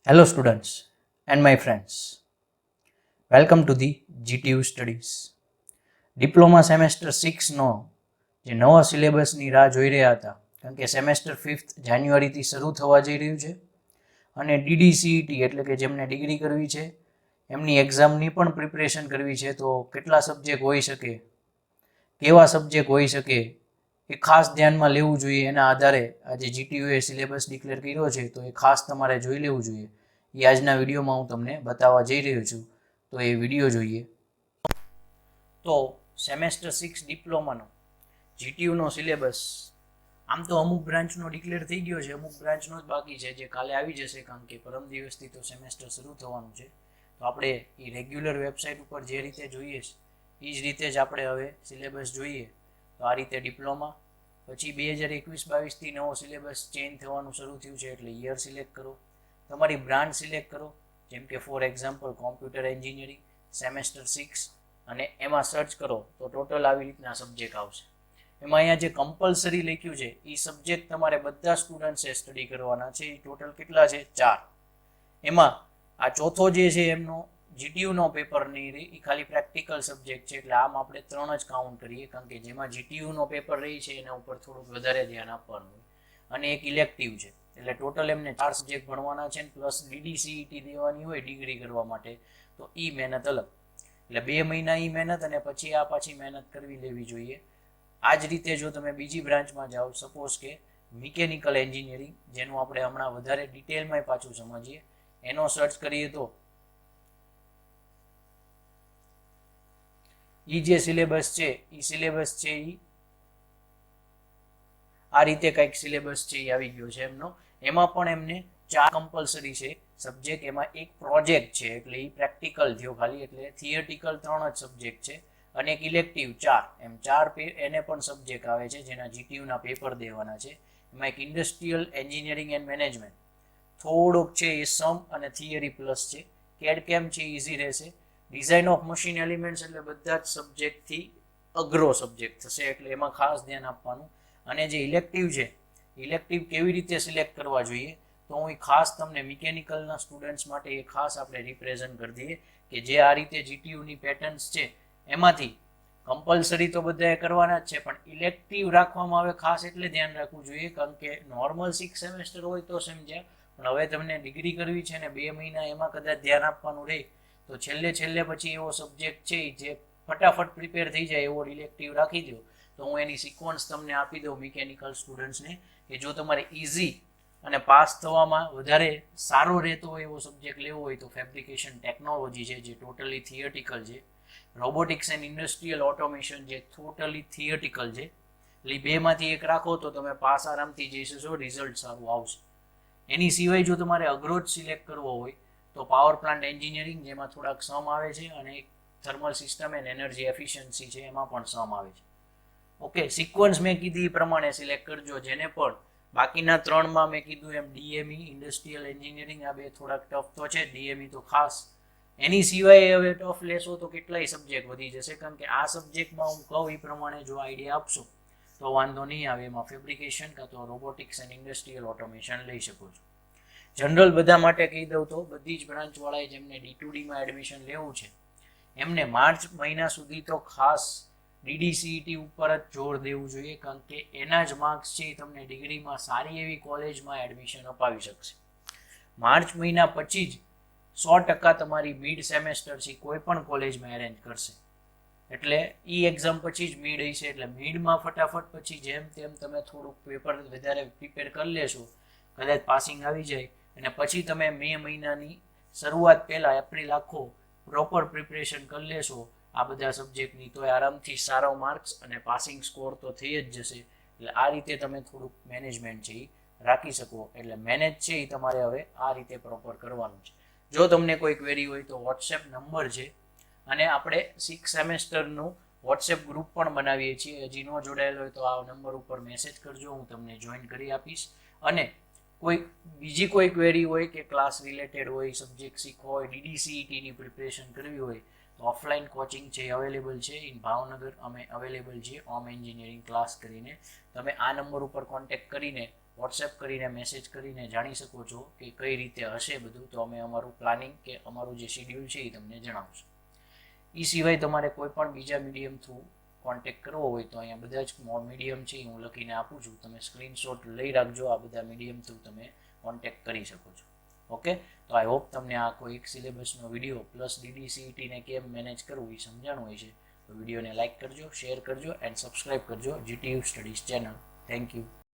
Hello, students and my friends. Welcome to the GTU Studies. Diploma semester 6નો જે નવા સિલેબસની રાહ જોઈ રહ્યા હતા, કારણ કે સેમેસ્ટર 5th જાન્યુઆરીથી શરૂ થવા જઈ રહ્યું છે અને DDCET એટલે કે જેમને ડિગ્રી કરવી છે એમની એક્ઝામની પણ પ્રિપરેશન કરવી છે. તો કેટલા સબ્જેક્ટ હોઈ શકે, કેવા સબ્જેક્ટ હોઈ શકે એ ખાસ ધ્યાનમાં લેવું જોઈએ. એના આધારે આજે GTUએ સિલેબસ ડિક્લેર કર્યો છે તો એ ખાસ તમારે જોઈ લેવું જોઈએ. એ આજના વિડીયોમાં હું તમને બતાવવા જઈ રહ્યો છું, તો એ વિડીયો જોઈએ. તો સેમેસ્ટર 6 ડિપ્લોમાનો GTUનો સિલેબસ આમ તો અમુક બ્રાન્ચનો ડિક્લેર થઈ ગયો છે, અમુક બ્રાન્ચનો જ બાકી છે, જે કાલે આવી જશે, કારણ કે પરમ દિવસથી તો સેમેસ્ટર શરૂ થવાનું છે. તો આપણે એ રેગ્યુલર વેબસાઇટ ઉપર જે રીતે જોઈએ એ જ રીતે જ આપણે હવે સિલેબસ જોઈએ. તો આ રીતે ડિપ્લોમા, પછી 2021-22થી નવો સિલેબસ ચેન્જ થવાનું શરૂ થયું છે, એટલે યર સિલેક્ટ કરો, તમારી બ્રાન્ચ સિલેક્ટ કરો, જેમ કે for example computer engineering semester 6, અને એમાં સર્ચ કરો તો ટોટલ આવી રીતના સબ્જેક્ટ આવશે. એમાં અહીંયા જે કમ્પલસરી લખ્યું છે એ સબ્જેક્ટ તમારે બધા સ્ટુડન્ટ્સે સ્ટડી કરવાના છે. એ ટોટલ કેટલા છે? 4. એમાં આ ચોથો જે છે એમનો GTUનો પેપર નહીં રહે, એ ખાલી પ્રેક્ટિકલ સબ્જેક્ટ છે, એટલે આમ આપણે 3 જ કાઉન્ટ કરીએ, કારણ કે જેમાં GTUનો પેપર રહી છે એના ઉપર થોડુંક વધારે ધ્યાન આપવાનું હોય, અને એક ઇલેક્ટિવ છે, એટલે ટોટલ એમને 4 સબ્જેક્ટ ભણવાના છે. પ્લસ DDCET દેવાની હોય ડિગ્રી કરવા માટે, તો એ મહેનત અલગ, એટલે 2 મહિના એ મહેનત અને પછી આ પાછી મહેનત કરવી લેવી જોઈએ. આ જ રીતે જો તમે બીજી બ્રાન્ચમાં જાઓ, સપોઝ કે મિકેનિકલ એન્જિનિયરિંગ, જેનું આપણે હમણાં વધારે ડિટેલમાં પાછું સમજીએ, એનો સર્ચ કરીએ તો એ જે સિલેબસ છે એ સિલેબસ છે એ આ રીતે કંઈક સિલેબસ છે એ આવી ગયો છે એમનો. એમાં પણ એમને 4 કમ્પલસરી છે સબ્જેક્ટ, એમાં એક પ્રોજેક્ટ છે, એટલે એ પ્રેક્ટિકલ થયો ખાલી, એટલે થિયરિટિકલ 3 જ સબ્જેક્ટ છે, અને એક ઇલેક્ટિવ 4, એમ 4 એને પણ સબ્જેક્ટ આવે છે, જેના GTUના પેપર દેવાના છે. એમાં એક ઇન્ડસ્ટ્રીયલ એન્જિનિયરિંગ એન્ડ મેનેજમેન્ટ થોડોક છે એ સમ અને થિયરી પ્લસ છે. કેડ-કેમ છે ઇઝી રહેશે. ડિઝાઇન ઓફ મશીન એલિમેન્ટ્સ એટલે બધા જ સબ્જેક્ટથી અઘરો સબ્જેક્ટ થશે, એટલે એમાં ખાસ ધ્યાન આપવાનું. અને જે ઇલેક્ટિવ છે, ઇલેક્ટિવ કેવી રીતે સિલેક્ટ કરવા જોઈએ, તો હું ખાસ તમને મિકેનિકલના સ્ટુડન્ટ્સ માટે એ ખાસ આપણે રિપ્રેઝન્ટ કરી દઈએ કે જે આ રીતે GTUની પેટર્ન્સ છે એમાંથી કમ્પલસરી તો બધાએ કરવાના જ છે, પણ ઇલેક્ટિવ રાખવામાં આવે ખાસ એટલે ધ્યાન રાખવું જોઈએ, કારણ કે નોર્મલ 6 સેમેસ્ટર હોય તો સમજ્યા, પણ હવે તમને ડિગ્રી કરવી છે ને 2 મહિના એમાં કદાચ ધ્યાન આપવાનું રહે, તો છેલ્લે પછી એવો સબ્જેક્ટ છે જે ફટાફટ પ્રિપેર થઈ જાય એવો ઇલેક્ટિવ રાખી દો. તો હું એની સિક્વન્સ તમને આપી દઉં મિકેનિકલ સ્ટુડન્ટ્સને, કે જો તમારે ઇઝી અને પાસ થવામાં વધારે સારો રહેતો હોય એવો સબ્જેક્ટ લેવો હોય તો ફેબ્રિકેશન ટેકનોલોજી છે, જે ટોટલી થિયરિટિકલ છે, રોબોટિક્સ એન્ડ ઇન્ડસ્ટ્રીયલ ઓટોમેશન જે ટોટલી થિયરિટિકલ છે, એટલે 2માંથી એક રાખો તો તમે પાસ આરામથી જઈ શકશો, રિઝલ્ટ સારું આવશે. એની સિવાય જો તમારે અઘરો જ સિલેક્ટ કરવો હોય તો પાવર પ્લાન્ટ એન્જિનિયરિંગ, જેમાં થોડાક સમ આવે છે, અને એક thermal system and energy efficiency છે, એમાં પણ સમ આવે છે. ઓકે, સિક્વન્સ મેં કીધી એ પ્રમાણે સિલેક્ટ કરજો. જેને પણ બાકીના 3માં મેં કીધું એમ DME ઇન્ડસ્ટ્રીયલ એન્જિનિયરિંગ, આ 2 થોડાક ટફ તો છે, DME તો ખાસ. એની સિવાય હવે ટફ લેશો તો કેટલાય સબ્જેક્ટ વધી જશે, કારણ કે આ સબ્જેક્ટમાં હું કહું એ પ્રમાણે જો આઈડિયા આપશો તો વાંધો નહીં આવે. એમાં ફેબ્રિકેશન કાં તો રોબોટિક્સ એન્ડ ઇન્ડસ્ટ્રીયલ ઓટોમેશન લઈ શકો છો. જનરલ બધા માટે કહી દઉં તો બધી જ બ્રાન્ચવાળાએ જેમને D2Dમાં એડમિશન લેવું છે એમને માર્ચ મહિના સુધી તો ખાસ DDCET ઉપર જ જોર દેવું જોઈએ, કારણ કે એના જ માર્ક્સ છે તમને ડિગ્રીમાં સારી એવી કોલેજમાં એડમિશન અપાવી શકશે. માર્ચ મહિના પછી જ 100% તમારી મિડ સેમેસ્ટર છે કોઈ પણ કોલેજમાં એરેન્જ કરશે, એટલે એ એક્ઝામ પછી જ મિડ હશે, એટલે મિડમાં ફટાફટ પછી જેમ તેમ તમે થોડુંક પેપર વધારે પ્રિપેર કરી લેશો, કદાચ પાસિંગ આવી જાય, અને પછી તમે મે મહિનાની શરૂઆત પહેલાં એપ્રિલ આખો પ્રોપર પ્રિપરેશન કરી લેશો આ બધા સબ્જેક્ટની, તો આરામથી સારો માર્ક્સ અને પાસિંગ સ્કોર તો થઈ જ જશે. એટલે આ રીતે તમે થોડુંક મેનેજમેન્ટ છે એ રાખી શકો. એટલે મેનેજ છે એ તમારે હવે આ રીતે પ્રોપર કરવાનું છે. જો તમને કોઈ ક્વેરી હોય તો વોટ્સએપ નંબર છે, અને આપણે 6 સેમેસ્ટરનું વોટ્સએપ ગ્રુપ પણ બનાવીએ છીએ. હજી ન જોડાયેલો હોય તો આ નંબર ઉપર મેસેજ કરજો, હું તમને જોઈન કરી આપીશ. અને બીજી કોઈ ક્વેરી હોય કે ક્લાસ રિલેટેડ હોય, સબ્જેક્ટ શીખવો હોય, DDCETની પ્રિપરેશન કરવી હોય તો ઓફલાઈન કોચિંગ છે અવેલેબલ છે. ઇન ભાવનગર અમે અવેલેબલ છીએ ઓમ એન્જિનિયરિંગ ક્લાસ કરીને. તમે આ નંબર ઉપર કોન્ટેક્ટ કરીને વોટ્સએપ કરીને મેસેજ કરીને જાણી શકો છો કે કઈ રીતે હશે બધું, તો અમે અમારું પ્લાનિંગ કે અમારું જે શેડ્યુલ છે એ તમને જણાવશું. એ સિવાય તમારે કોઈ પણ બીજા મીડિયમ થ્રુ કોન્ટેક્ટ કરવો હોય તો અહીંયા બધા જ મીડિયમ છે એ હું લખીને આપું છું, તમે સ્ક્રીનશોટ લઈ રાખજો, આ બધા મીડિયમ થ્રુ તમે કોન્ટેક્ટ કરી શકો છો. ઓકે, તો આઈ હોપ તમને આ કોઈ એક સિલેબસનો વિડીયો પ્લસ DDCETને કેમ મેનેજ કરવું એ સમજાણું હોય છે. તો વિડીયોને લાઇક કરજો, શેર કરજો એન્ડ સબસ્ક્રાઇબ કરજો GTU studies channel. Thank you.